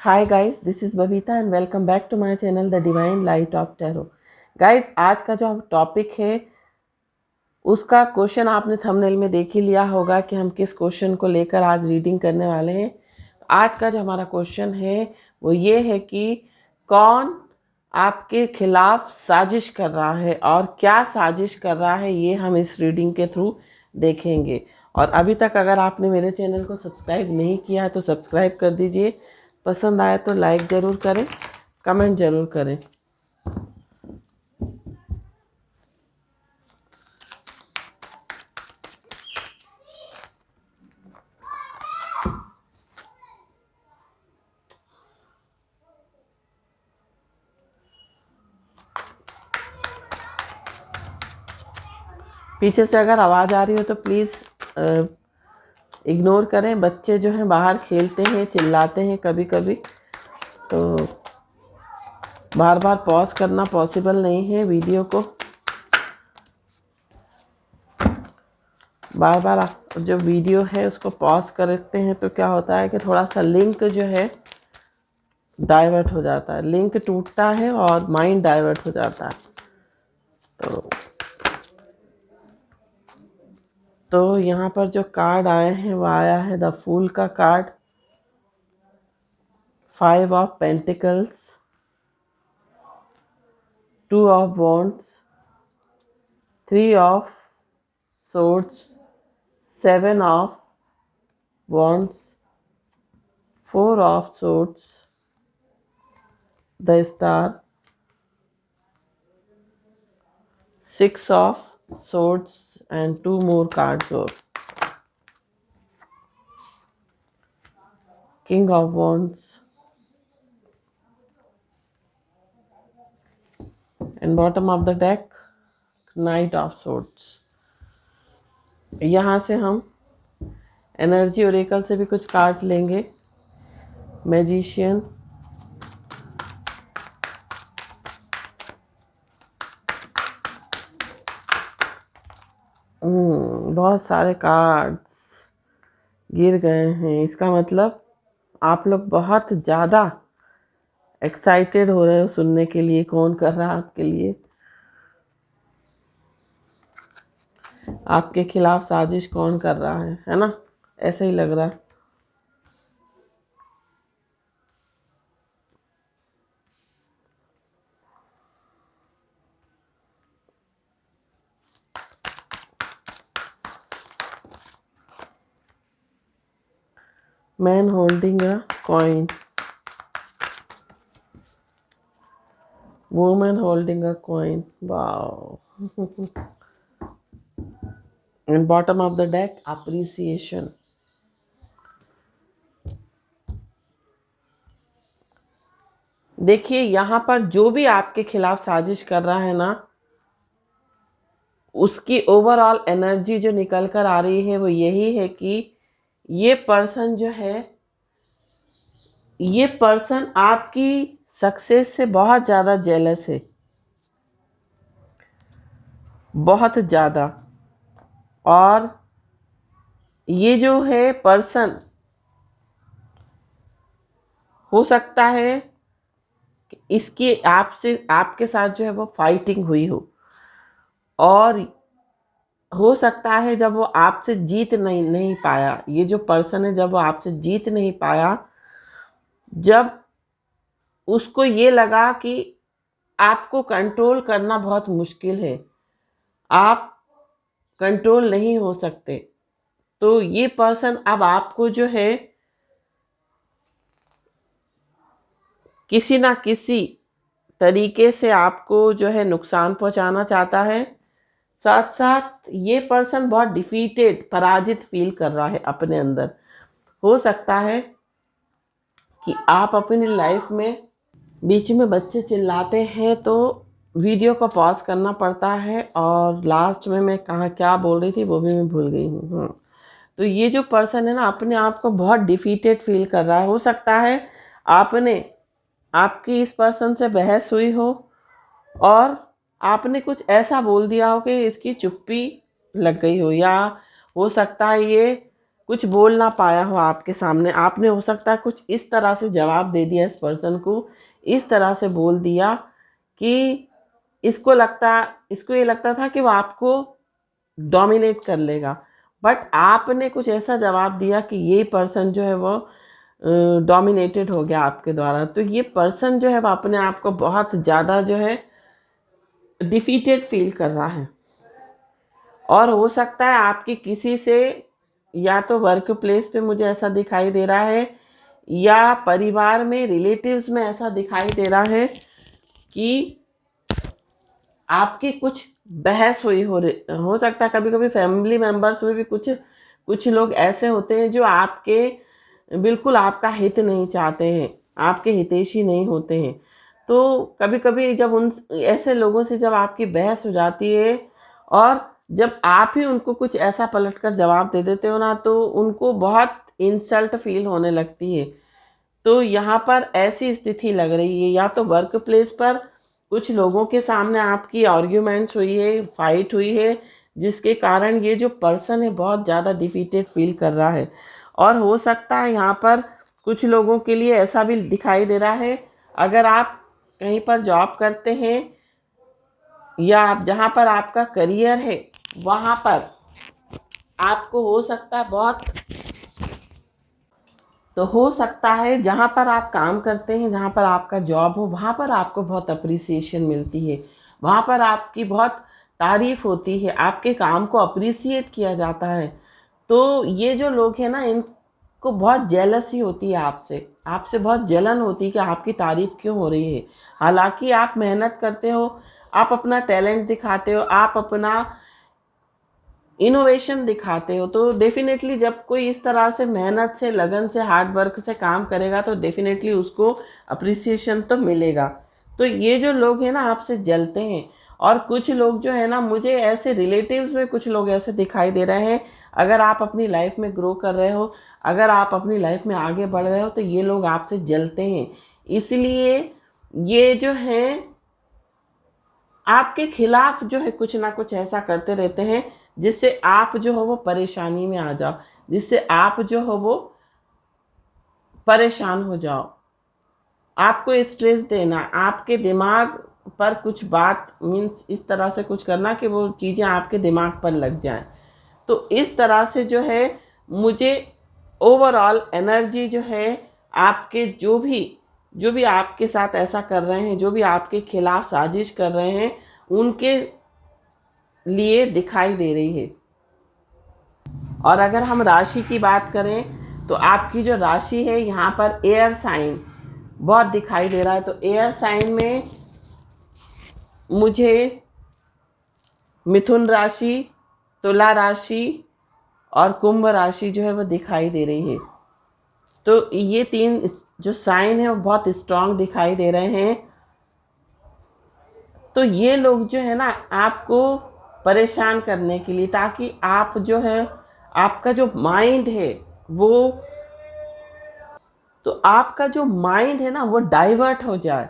Hi guys, this is Babita and welcome back to my channel the divine light of tarot. Guys, आज का जो topic है उसका question आपने थंबनेल में देख ही लिया होगा कि हम किस क्वेश्चन को लेकर आज रीडिंग करने वाले हैं। आज का जो हमारा क्वेश्चन है वो ये है कि कौन आपके खिलाफ साजिश कर रहा है और क्या साजिश कर रहा है, ये हम इस रीडिंग के थ्रू देखेंगे। और अभी तक अगर आपने मेरे चैनल को सब्सक्राइब नहीं किया है तो सब्सक्राइब कर दीजिए। पसंद आए तो लाइक ज़रूर करें, कमेंट ज़रूर करें। पीछे से अगर आवाज़ आ रही हो तो प्लीज़ इग्नोर करें। बच्चे जो हैं बाहर खेलते हैं, चिल्लाते हैं कभी कभी, तो बार बार पॉज करना पॉसिबल नहीं है वीडियो को। बार बार जो वीडियो है उसको पॉज करते हैं तो क्या होता है कि थोड़ा सा लिंक जो है डाइवर्ट हो जाता है, लिंक टूटता है और माइंड डाइवर्ट हो जाता है। तो यहाँ पर जो कार्ड आए हैं वो आया है द फूल का card, 5 of pentacles, 2 of wands, 3 of swords, 7 of wands, 4 of swords, the star, 6 of swords and 2 more cards or king of wands and bottom of the deck knight of swords। यहाँ से हम energy Oracle से भी कुछ cards लेंगे। Magician, बहुत सारे cards गिर गए हैं। इसका मतलब आप लोग बहुत ज़्यादा एक्साइटेड हो रहे हो सुनने के लिए कौन कर रहा है आपके लिए, आपके खिलाफ साजिश कौन कर रहा है ना? ऐसा ही लग रहा है। Man holding a coin, woman holding a coin, wow. And bottom of the deck appreciation. देखिए, यहाँ पर जो भी आपके खिलाफ साजिश कर रहा है ना, उसकी ओवरऑल एनर्जी जो निकल कर आ रही है वो यही है कि ये पर्सन जो है, ये पर्सन आपकी सक्सेस से बहुत ज़्यादा जेलस है, बहुत ज़्यादा। और ये जो है पर्सन, हो सकता है कि इसकी आपसे, आपके साथ जो है वो फाइटिंग हुई हो, और हो सकता है जब वो आपसे जीत नहीं पाया, ये जो पर्सन है जब वो आपसे जीत नहीं पाया, जब उसको ये लगा कि आपको कंट्रोल करना बहुत मुश्किल है, आप कंट्रोल नहीं हो सकते, तो ये पर्सन अब आपको जो है किसी ना किसी तरीके से आपको जो है नुकसान पहुंचाना चाहता है। साथ साथ ये पर्सन बहुत डिफीटेड, पराजित फील कर रहा है अपने अंदर। हो सकता है कि आप अपनी लाइफ में बीच में बच्चे चिल्लाते हैं तो वीडियो को पॉज करना पड़ता है, और लास्ट में मैं कहाँ क्या बोल रही थी वो भी मैं भूल गई हूँ। तो ये जो पर्सन है ना, अपने आप को बहुत डिफीटेड फील कर रहा है। हो सकता है आपने, आपकी इस पर्सन से बहस हुई हो और आपने कुछ ऐसा बोल दिया हो कि इसकी चुप्पी लग गई हो, या हो सकता है ये कुछ बोल ना पाया हो आपके सामने, आपने हो सकता है कुछ इस तरह से जवाब दे दिया इस पर्सन को, इस तरह से बोल दिया कि इसको ये लगता था कि वो आपको डोमिनेट कर लेगा, बट आपने कुछ ऐसा जवाब दिया कि ये पर्सन जो है वो डोमिनेटेड हो गया आपके द्वारा। तो ये पर्सन जो है वो अपने आप को बहुत ज़्यादा जो है डिफीटेड फील कर रहा है। और हो सकता है आपकी किसी से, या तो वर्क प्लेस पे मुझे ऐसा दिखाई दे रहा है, या परिवार में रिलेटिव्स में ऐसा दिखाई दे रहा है कि आपकी कुछ बहस हुई हो सकता है कभी कभी फैमिली मेंबर्स में भी कुछ लोग ऐसे होते हैं जो आपके बिल्कुल आपका हित नहीं चाहते हैं, आपके हितैषी नहीं होते हैं। तो कभी कभी जब उन ऐसे लोगों से जब आपकी बहस हो जाती है और जब आप ही उनको कुछ ऐसा पलटकर जवाब दे देते हो ना, तो उनको बहुत इंसल्ट फील होने लगती है। तो यहाँ पर ऐसी स्थिति लग रही है, या तो वर्क प्लेस पर कुछ लोगों के सामने आपकी आर्ग्यूमेंट्स हुई है, फाइट हुई है, जिसके कारण ये जो पर्सन है बहुत ज़्यादा डिफीटेड फील कर रहा है। और हो सकता है यहाँ पर कुछ लोगों के लिए ऐसा भी दिखाई दे रहा है, अगर आप कहीं पर जॉब करते हैं या आप जहाँ पर आपका करियर है वहाँ पर आपको हो सकता है हो सकता है जहाँ पर आप काम करते हैं, जहाँ पर आपका जॉब हो, वहाँ पर आपको बहुत अप्रिसिएशन मिलती है, वहाँ पर आपकी बहुत तारीफ होती है, आपके काम को अप्रिसिएट किया जाता है। तो ये जो लोग हैं ना, इनको बहुत जेलसी होती है आपसे, आपसे बहुत जलन होती है कि आपकी तारीफ क्यों हो रही है। हालांकि आप मेहनत करते हो, आप अपना टैलेंट दिखाते हो, आप अपना इनोवेशन दिखाते हो, तो डेफिनेटली जब कोई इस तरह से मेहनत से, लगन से, हार्ड वर्क से काम करेगा तो डेफिनेटली उसको अप्रिसिएशन तो मिलेगा। तो ये जो लोग हैं ना आपसे जलते हैं। और कुछ लोग जो है ना, मुझे ऐसे रिलेटिव्स में कुछ लोग ऐसे दिखाई दे रहे हैं, अगर आप अपनी लाइफ में ग्रो कर रहे हो, अगर आप अपनी लाइफ में आगे बढ़ रहे हो, तो ये लोग आपसे जलते हैं। इसलिए ये जो हैं आपके खिलाफ जो है कुछ ना कुछ ऐसा करते रहते हैं जिससे आप जो हो वो परेशानी में आ जाओ, जिससे आप जो हो वो परेशान हो जाओ। आपको स्ट्रेस देना, आपके दिमाग पर कुछ बात मीन्स इस तरह से कुछ करना कि वो चीज़ें आपके दिमाग पर लग जाएं। तो इस तरह से जो है मुझे ओवरऑल एनर्जी जो है आपके जो भी आपके साथ ऐसा कर रहे हैं, जो भी आपके खिलाफ साजिश कर रहे हैं, उनके लिए दिखाई दे रही है। और अगर हम राशि की बात करें तो आपकी जो राशि है यहाँ पर एयर साइन बहुत दिखाई दे रहा है। तो एयर साइन में मुझे मिथुन राशि, तुला राशि और कुंभ राशि जो है वो दिखाई दे रही है। तो ये तीन जो साइन है वो बहुत स्ट्रांग दिखाई दे रहे हैं। तो ये लोग जो है ना आपको परेशान करने के लिए, ताकि आप जो है आपका जो माइंड है वो, तो आपका जो माइंड है ना वो डाइवर्ट हो जाए।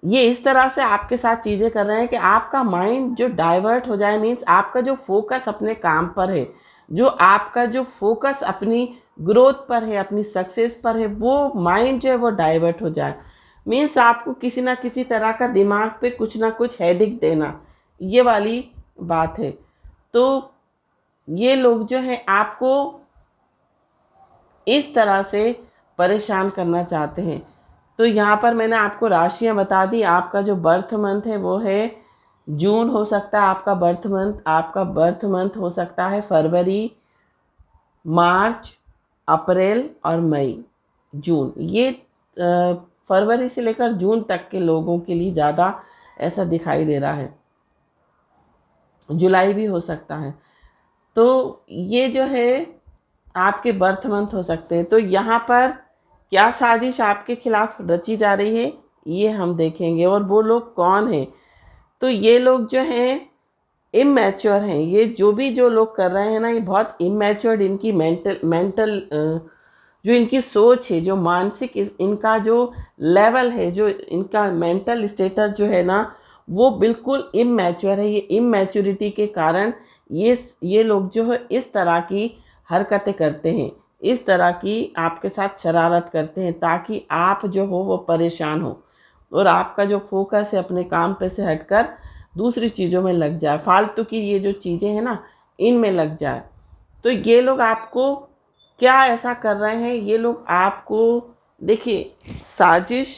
ये इस तरह से आपके साथ चीज़ें कर रहे हैं कि आपका माइंड जो डाइवर्ट हो जाए, मीन्स आपका जो फोकस अपने काम पर है, जो आपका जो फोकस अपनी ग्रोथ पर है, अपनी सक्सेस पर है, वो माइंड जो है वो डाइवर्ट हो जाए। मीन्स आपको किसी ना किसी तरह का दिमाग पे कुछ ना कुछ हेडेक देना, ये वाली बात है। तो ये लोग जो हैं आपको इस तरह से परेशान करना चाहते हैं। तो यहाँ पर मैंने आपको राशियाँ बता दी। आपका जो बर्थ मंथ है वो है जून हो सकता है आपका बर्थ मंथ। आपका बर्थ मंथ हो सकता है फरवरी, मार्च, अप्रैल और मई, जून। ये फरवरी से लेकर जून तक के लोगों के लिए ज़्यादा ऐसा दिखाई दे रहा है, जुलाई भी हो सकता है। तो ये जो है आपके बर्थ मंथ हो सकते हैं। तो यहाँ पर क्या साजिश आपके खिलाफ रची जा रही है ये हम देखेंगे, और वो लोग कौन हैं। तो ये लोग जो हैं इमैच्योर हैं। ये जो लोग कर रहे हैं ना, ये बहुत इमैच्योर्ड, इनकी मेंटल जो इनकी सोच है, जो मानसिक इनका जो लेवल है, जो इनका मेंटल स्टेटस जो है ना, वो बिल्कुल इमैच्योर है। ये इमैच्योरिटी के कारण ये लोग जो है इस तरह की हरकतें करते हैं, इस तरह की आपके साथ शरारत करते हैं ताकि आप जो हो वो परेशान हो और आपका जो फोकस है अपने काम पे से हटकर दूसरी चीज़ों में लग जाए, फालतू की ये जो चीज़ें हैं ना इनमें लग जाए। तो ये लोग आपको क्या ऐसा कर रहे हैं, ये लोग आपको देखिए साजिश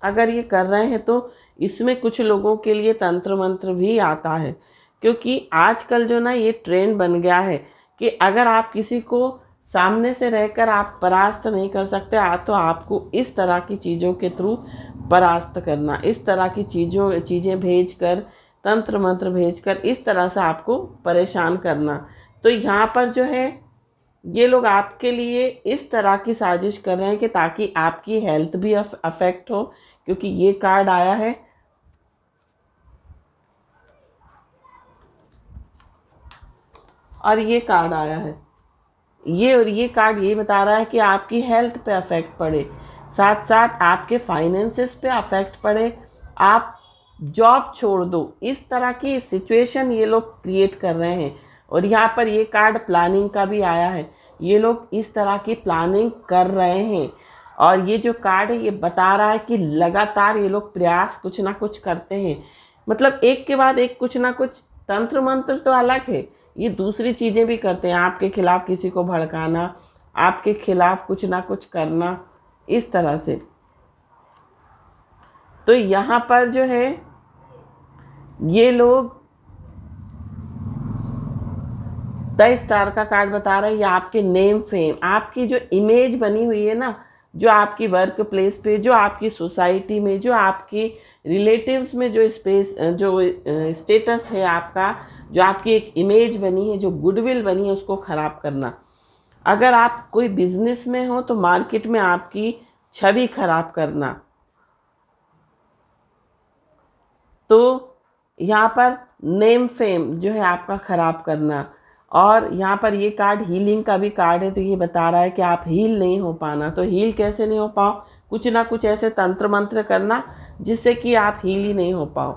अगर ये कर रहे हैं तो इसमें कुछ लोगों के लिए तंत्र मंत्र भी आता है, क्योंकि आजकल जो ना ये ट्रेंड बन गया है कि अगर आप किसी को सामने से रहकर आप परास्त नहीं कर सकते तो आपको इस तरह की चीज़ों के थ्रू परास्त करना, इस तरह की चीज़ें भेज कर, तंत्र मंत्र भेज कर इस तरह से आपको परेशान करना। तो यहाँ पर जो है ये लोग आपके लिए इस तरह की साजिश कर रहे हैं कि ताकि आपकी हेल्थ भी अफेक्ट हो, क्योंकि ये कार्ड आया है और ये कार्ड आया है, ये और ये कार्ड ये बता रहा है कि आपकी हेल्थ पे अफेक्ट पड़े, साथ साथ आपके फाइनेंसेस पे अफेक्ट पड़े, आप जॉब छोड़ दो, इस तरह की सिचुएशन ये लोग क्रिएट कर रहे हैं। और यहाँ पर ये कार्ड प्लानिंग का भी आया है, ये लोग इस तरह की प्लानिंग कर रहे हैं। और ये जो कार्ड है ये बता रहा है कि लगातार ये लोग प्रयास कुछ ना कुछ करते हैं, मतलब एक के बाद एक कुछ ना कुछ। तंत्र मंत्र तो अलग है, ये दूसरी चीज़ें भी करते हैं, आपके खिलाफ किसी को भड़काना, आपके खिलाफ कुछ ना कुछ करना, इस तरह से। तो यहाँ पर जो है ये लोग द स्टार का कार्ड बता रहा है, ये आपके नेम फेम, आपकी जो इमेज बनी हुई है ना, जो आपकी वर्क प्लेस पे, जो आपकी सोसाइटी में, जो आपकी रिलेटिव्स में जो स्टेटस है आपका, जो आपकी एक इमेज बनी है, जो गुडविल बनी है, उसको ख़राब करना। अगर आप कोई बिजनेस में हो तो मार्केट में आपकी छवि खराब करना। तो यहाँ पर नेम फेम जो है आपका ख़राब करना। और यहाँ पर ये कार्ड हीलिंग का भी कार्ड है, तो ये बता रहा है कि आप हील नहीं हो पाना। तो हील कैसे नहीं हो पाओ, कुछ ना कुछ ऐसे तंत्र मंत्र करना जिससे कि आप हील ही नहीं हो पाओ।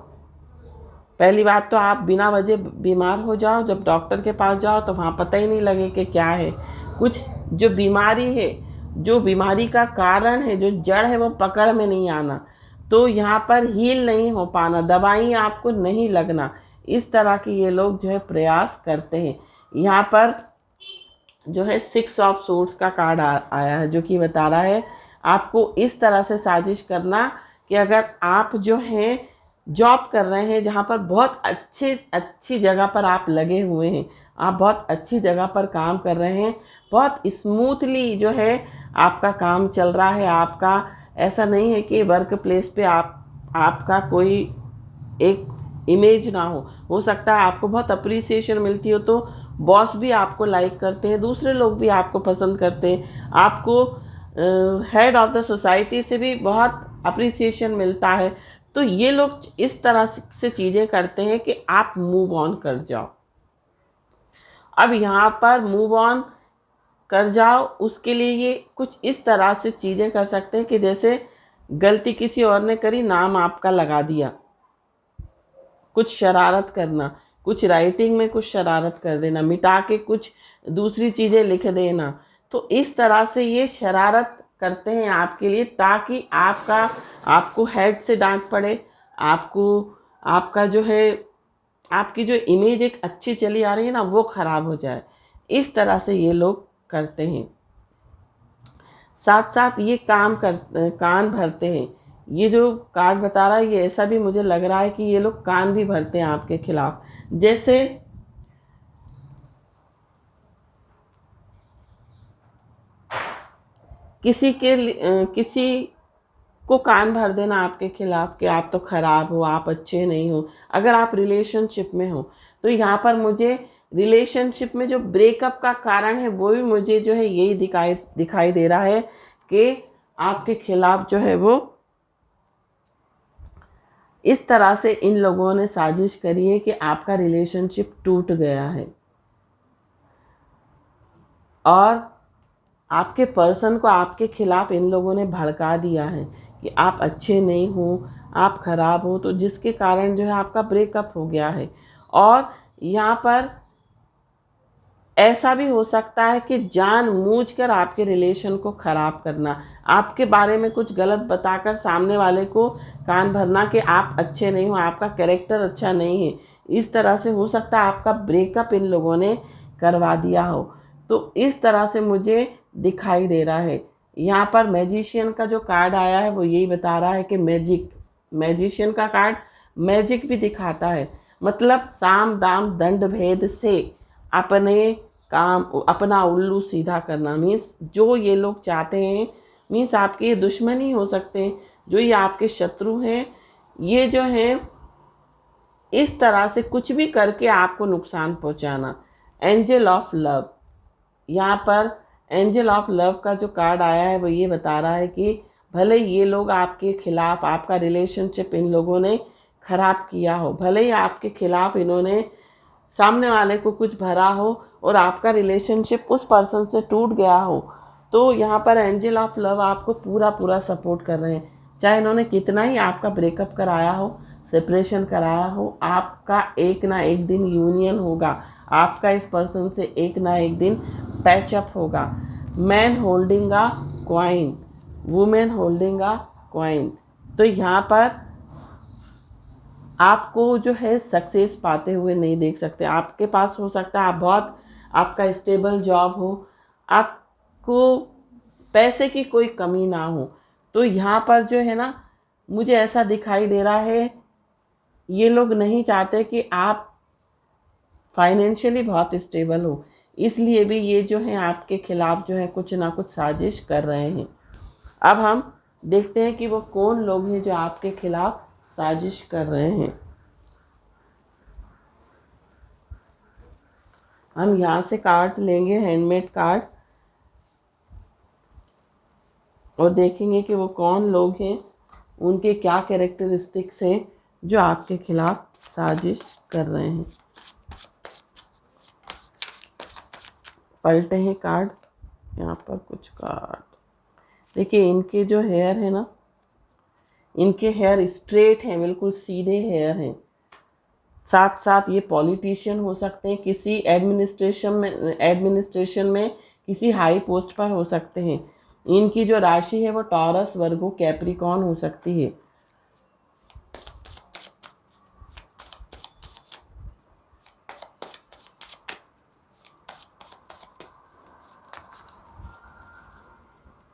पहली बात तो आप बिना वजह बीमार हो जाओ, जब डॉक्टर के पास जाओ तो वहाँ पता ही नहीं लगे कि क्या है। कुछ जो बीमारी है, जो बीमारी का कारण है, जो जड़ है, वो पकड़ में नहीं आना। तो यहाँ पर हील नहीं हो पाना, दवाई आपको नहीं लगना, इस तरह के ये लोग जो है प्रयास करते हैं। यहाँ पर जो है 6 ऑफ सोर्ड्स का कार्ड आया है, जो कि बता रहा है आपको इस तरह से साजिश करना कि अगर आप जो हैं जॉब कर रहे हैं जहाँ पर बहुत अच्छी जगह पर आप लगे हुए हैं, आप बहुत अच्छी जगह पर काम कर रहे हैं, बहुत स्मूथली जो है आपका काम चल रहा है, आपका ऐसा नहीं है कि वर्क प्लेस पे आपका कोई एक इमेज ना हो सकता है आपको बहुत अप्रिसिएशन मिलती हो, तो बॉस भी आपको लाइक करते हैं, दूसरे लोग भी आपको पसंद करते हैं, आपको हेड ऑफ द सोसाइटी से भी बहुत अप्रिसिएशन मिलता है। तो ये लोग इस तरह से चीज़ें करते हैं कि आप मूव ऑन कर जाओ। अब यहाँ पर मूव ऑन कर जाओ, उसके लिए ये कुछ इस तरह से चीज़ें कर सकते हैं कि जैसे गलती किसी और ने करी, नाम आपका लगा दिया, कुछ शरारत करना, कुछ राइटिंग में कुछ शरारत कर देना, मिटा के कुछ दूसरी चीज़ें लिख देना। तो इस तरह से ये शरारत करते हैं आपके लिए ताकि आपको हेड से डांट पड़े, आपका जो है आपकी जो इमेज एक अच्छी चली आ रही है ना वो ख़राब हो जाए, इस तरह से ये लोग करते हैं। साथ साथ ये कान भरते हैं। ये जो कार्ड बता रहा है ये ऐसा भी मुझे लग रहा है कि ये लोग कान भी भरते हैं आपके खिलाफ। जैसे किसी को कान भर देना आपके खिलाफ कि आप तो ख़राब हो, आप अच्छे नहीं हो। अगर आप रिलेशनशिप में हो तो यहाँ पर मुझे रिलेशनशिप में जो ब्रेकअप का कारण है वो भी मुझे जो है यही दिखाई दे रहा है कि आपके खिलाफ जो है वो इस तरह से इन लोगों ने साजिश करी है कि आपका रिलेशनशिप टूट गया है और आपके पर्सन को आपके खिलाफ इन लोगों ने भड़का दिया है कि आप अच्छे नहीं हो, आप ख़राब हो, तो जिसके कारण जो है आपका ब्रेकअप हो गया है। और यहाँ पर ऐसा भी हो सकता है कि जानबूझकर आपके रिलेशन को ख़राब करना, आपके बारे में कुछ गलत बताकर सामने वाले को कान भरना कि आप अच्छे नहीं हो, आपका कैरेक्टर अच्छा नहीं है। इस तरह से हो सकता है आपका ब्रेकअप इन लोगों ने करवा दिया हो। तो इस तरह से मुझे दिखाई दे रहा है। यहाँ पर मैजिशियन का जो कार्ड आया है वो यही बता रहा है कि मैजिशियन का कार्ड मैजिक भी दिखाता है। मतलब साम दाम दंड भेद से अपने काम, अपना उल्लू सीधा करना। मीन्स जो ये लोग चाहते हैं, मीन्स आपके दुश्मन ही हो सकते हैं, जो ये आपके शत्रु हैं, ये जो हैं इस तरह से कुछ भी करके आपको नुकसान पहुंचाना। एंजल ऑफ लव, यहाँ पर एंजल ऑफ लव का जो कार्ड आया है वो ये बता रहा है कि भले ये लोग आपके खिलाफ, आपका रिलेशनशिप इन लोगों ने खराब किया हो, भले ही आपके खिलाफ इन्होंने सामने वाले को कुछ भरा हो और आपका रिलेशनशिप उस पर्सन से टूट गया हो, तो यहाँ पर एंजल ऑफ लव आपको पूरा पूरा सपोर्ट कर रहे हैं। चाहे इन्होंने कितना ही आपका ब्रेकअप कराया हो, सेपरेशन कराया हो, आपका एक ना एक दिन यूनियन होगा, आपका इस पर्सन से एक ना एक दिन पैचअप होगा। Man holding a coin, women holding a coin. तो यहाँ पर आपको जो है सक्सेस पाते हुए नहीं देख सकते। आपके पास हो सकता है आप बहुत, आपका स्टेबल जॉब हो, आपको पैसे की कोई कमी ना हो। तो यहाँ पर जो है ना, मुझे ऐसा दिखाई दे रहा है ये लोग नहीं चाहते कि आप फाइनेंशियली बहुत स्टेबल हो, इसलिए भी ये जो है आपके खिलाफ जो है कुछ ना कुछ साजिश कर रहे हैं। अब हम देखते हैं कि वो कौन लोग हैं जो आपके खिलाफ साजिश कर रहे हैं। हम यहाँ से कार्ड लेंगे, हैंडमेड कार्ड, और देखेंगे कि वो कौन लोग हैं, उनके क्या कैरेक्टरिस्टिक्स हैं जो आपके खिलाफ साजिश कर रहे हैं। पलटे हैं कार्ड, यहाँ पर कुछ कार्ड देखिए। इनके जो हेयर है ना, इनके हेयर स्ट्रेट हैं, बिल्कुल सीधे हेयर हैं। साथ साथ ये पॉलिटिशियन हो सकते हैं, किसी एडमिनिस्ट्रेशन में किसी हाई पोस्ट पर हो सकते हैं। इनकी जो राशि है वो टॉरस, वर्गो, कैप्रिकॉर्न हो सकती है।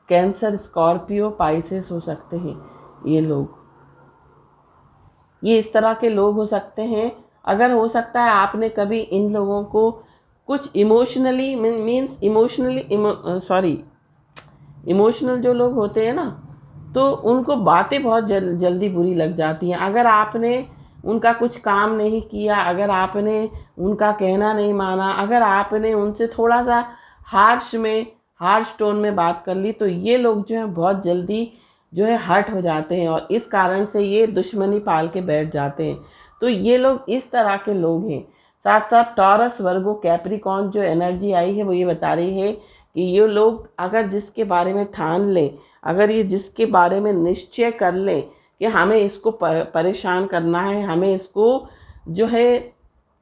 कैंसर, स्कॉर्पियो, पाइसेस हो सकते हैं ये लोग। ये इस तरह के लोग हो सकते हैं। अगर हो सकता है आपने कभी इन लोगों को कुछ इमोशनली, इमोशनल जो लोग होते हैं ना, तो उनको बातें बहुत जल्दी बुरी लग जाती हैं। अगर आपने उनका कुछ काम नहीं किया, अगर आपने उनका कहना नहीं माना, अगर आपने उनसे थोड़ा सा हार्श टोन में बात कर ली, तो ये लोग जो है बहुत जल्दी जो है हर्ट हो जाते हैं और इस कारण से ये दुश्मनी पाल के बैठ जाते हैं। तो ये लोग इस तरह के लोग हैं। साथ साथ टॉरस, वर्गो, कैप्रिकॉर्न जो एनर्जी आई है वो ये बता रही है कि ये लोग अगर जिसके बारे में ठान लें, अगर ये जिसके बारे में निश्चय कर लें कि हमें इसको परेशान करना है, हमें इसको जो है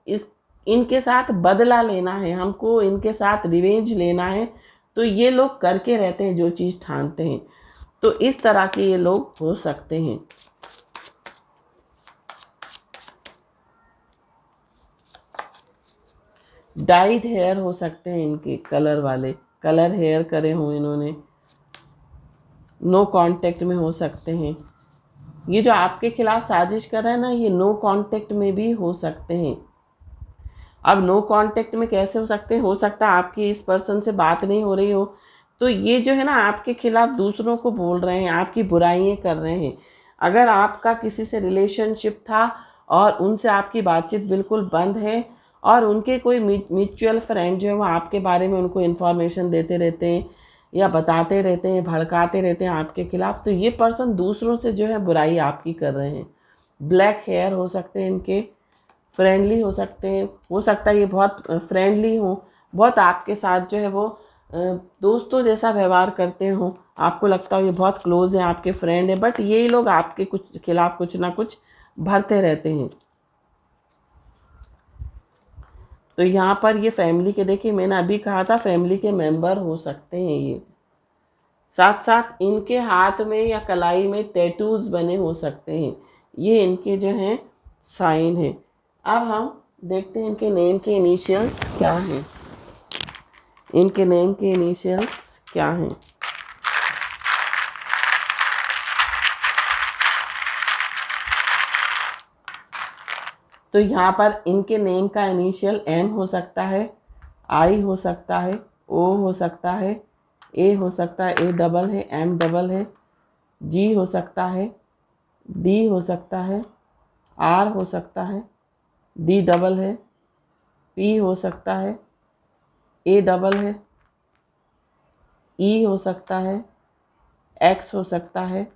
इस इनके साथ बदला लेना है, हमको इनके साथ रिवेंज लेना है, तो ये लोग करके रहते हैं जो चीज़ ठानते हैं। तो इस तरह के ये लोग हो सकते हैं। डाइड हेयर हो सकते हैं इनके, कलर वाले, कलर हेयर करे हों इन्होंने। नो कांटेक्ट में हो सकते हैं। ये जो आपके खिलाफ साजिश कर रहे हैं ना, ये नो कांटेक्ट में भी हो सकते हैं। अब नो कांटेक्ट में कैसे हो सकते हैं? हो सकता है आपकी इस पर्सन से बात नहीं हो रही हो, तो ये जो है ना आपके खिलाफ दूसरों को बोल रहे हैं, आपकी बुराइयां कर रहे हैं। अगर आपका किसी से रिलेशनशिप था और उनसे आपकी बातचीत बिल्कुल बंद है और उनके कोई म्यूचुअल फ्रेंड जो है वो आपके बारे में उनको इन्फॉर्मेशन देते रहते हैं या बताते रहते हैं, भड़काते रहते हैं आपके खिलाफ, तो ये पर्सन दूसरों से जो है बुराई आपकी कर रहे हैं। ब्लैक हेयर हो सकते हैं इनके, फ्रेंडली हो सकते हैं, हो सकता है ये बहुत फ्रेंडली हो, बहुत आपके साथ जो है वो दोस्तों जैसा व्यवहार करते हो, आपको लगता हो ये बहुत क्लोज है, आपके फ्रेंड है, बट ये लोग आपके कुछ खिलाफ कुछ ना कुछ भरते रहते हैं। तो यहाँ पर ये फैमिली के, देखिए मैंने अभी कहा था फैमिली के मेंबर हो सकते हैं ये। साथ साथ इनके हाथ में या कलाई में टैटूज बने हो सकते हैं, ये इनके जो हैं साइन है। अब हम देखते हैं इनके नेम के इनिशियल्स क्या हैं। इनके नेम के इनिशियल्स क्या हैं। तो यहाँ पर इनके नेम का इनिशियल एम हो सकता है, आई हो सकता है, ओ हो सकता है, ए हो सकता है, ए डबल है, एम डबल है, जी हो सकता है, डी हो सकता है, आर हो सकता है, डी डबल है, पी हो सकता है, ए डबल है, ई हो सकता है, एक्स हो सकता है,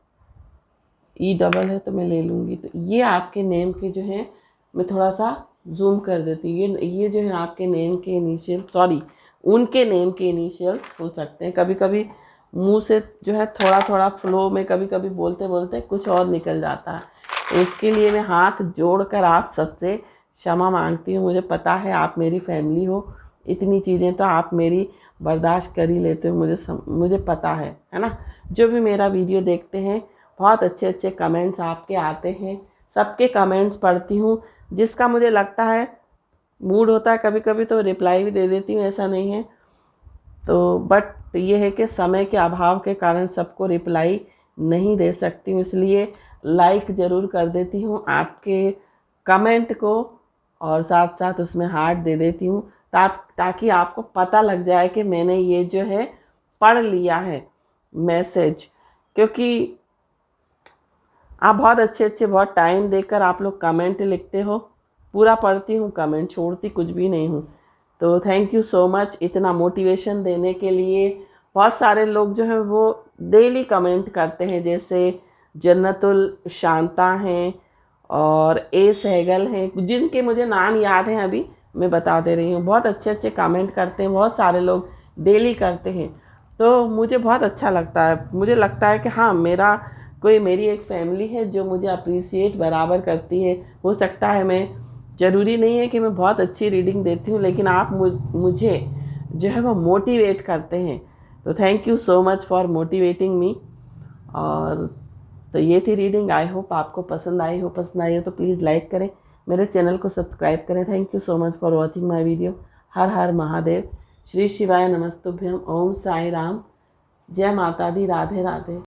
ई डबल है तो मैं ले लूँगी। तो ये आपके नेम के जो हैं, मैं थोड़ा सा जूम कर देती हूँ, ये जो है आपके नेम के इनिशियल, सॉरी उनके नेम के इनिशियल हो सकते हैं। कभी कभी मुंह से जो है थोड़ा थोड़ा फ्लो में कभी कभी बोलते बोलते कुछ और निकल जाता है, तो उसके लिए मैं हाथ जोड़कर आप सबसे क्षमा मांगती हूँ। मुझे पता है आप मेरी फैमिली हो, इतनी चीज़ें तो आप मेरी बर्दाश्त कर ही लेते हो, मुझे पता है ना। जो भी मेरा वीडियो देखते हैं, बहुत अच्छे अच्छे कमेंट्स आपके आते हैं, सबके कमेंट्स पढ़ती हूँ। जिसका मुझे लगता है मूड होता है कभी कभी तो रिप्लाई भी दे देती हूँ, ऐसा नहीं है। तो बट ये है कि समय के अभाव के कारण सबको रिप्लाई नहीं दे सकती हूँ, इसलिए लाइक ज़रूर कर देती हूँ आपके कमेंट को, और साथ साथ उसमें हार्ट दे देती हूँ ताकि आपको पता लग जाए कि मैंने ये जो है पढ़ लिया है मैसेज। क्योंकि आप बहुत अच्छे बहुत टाइम देकर आप लोग कमेंट लिखते हो, पूरा पढ़ती हूँ, कमेंट छोड़ती कुछ भी नहीं हूँ। तो थैंक यू सो मच इतना मोटिवेशन देने के लिए। बहुत सारे लोग जो हैं वो डेली कमेंट करते हैं, जैसे जन्नतुल शांता हैं और ए सहगल हैं, जिनके मुझे नाम याद हैं अभी मैं बता दे रही हूँ। बहुत अच्छे अच्छे कमेंट करते हैं, बहुत सारे लोग डेली करते हैं, तो मुझे बहुत अच्छा लगता है। मुझे लगता है कि हाँ मेरी एक फैमिली है जो मुझे अप्रिसिएट बराबर करती है। हो सकता है मैं, ज़रूरी नहीं है कि मैं बहुत अच्छी रीडिंग देती हूँ, लेकिन आप मुझे जो है वो मोटिवेट करते हैं। तो thank you so much for motivating me. और तो ये थी रीडिंग, आई होप आपको पसंद आई हो। पसंद आई हो तो प्लीज़ लाइक करें, मेरे चैनल को सब्सक्राइब करें। Thank you so much for watching my video. हर हर महादेव, श्री शिवाय नमस्तुभ्यम, ओम साई राम, जय माता दी, राधे राधे।